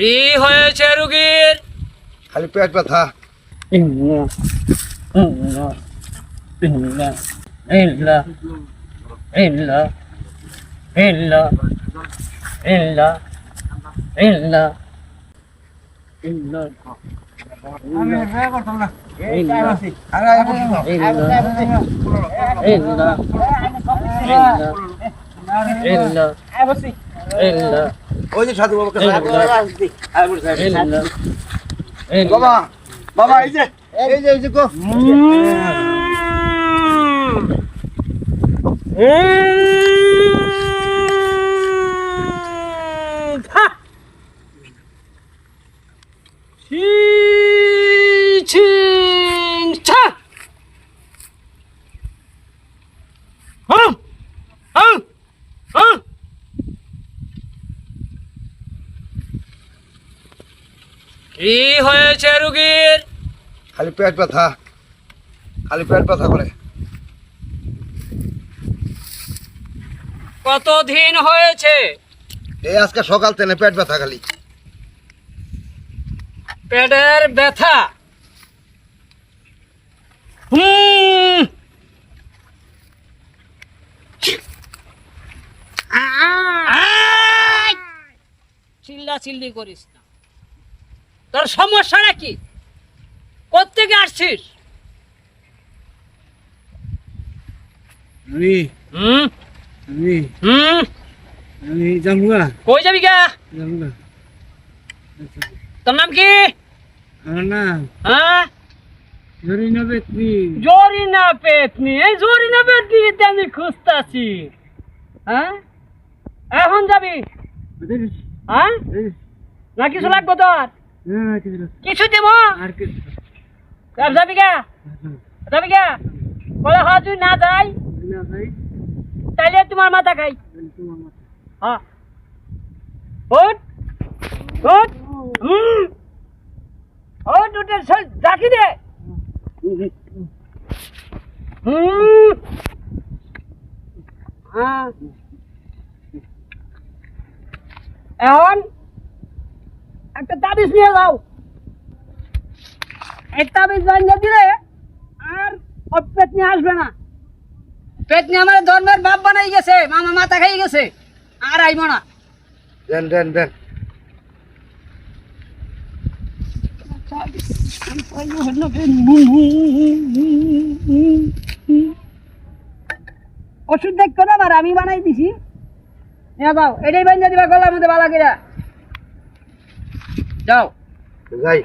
কি হয়েছে রুগীর? খালি পেট ব্যথা। ওই যে সাধু বাবাকে বাবা বাবা এই যে গো কি হয়েছে রুগীর? খালি পেট ব্যথা করে। কতদিন হয়েছে? এই আজকে সকাল থেকে পেট ব্যথা খালি। পেটের ব্যথা? চিল্লা চিল্লি করিস না। তোর সমস্যাটা কি? কোত্থেকে আসছিস? আমি জামুগা। কই যাবি গা? তোর নাম কি? আমার নাম হ্যাঁ, জরিনা বেতনি। জরিনা পেতনি। এই জরিনা পেতনি আমি খুঁজতাছি। হ্যাঁ, এখন যাবি? হ্যাঁ, না কিছু লাগবে তোর? কিছু দেব? আর কি আর যাবি গা? যাবি গা? বলে হ্যাঁ, তুই না যাই না ভাই, তাইলে তোমার মাথা খাই। হ্যাঁ, ওঠ ওঠ। ওঠ, উঠে ডাকি দে। হ্যাঁ, এখন একটা তাবিজ নিয়ে যাও। এই তাবিজ বানিয়ে দিলে আর ওর পেতনি আসবে না। পেতনি আমার ধর্মের বাপ বানাই গেছে, মামা মাথা খাই গেছে, আর আইব না। দেন ওষুধ দেখো না, আমার আমি বানাই দিছি। নিয়ে যাও, এটাই বানিয়ে দিবা গলার মধ্যে বালা করে। যাও যাই।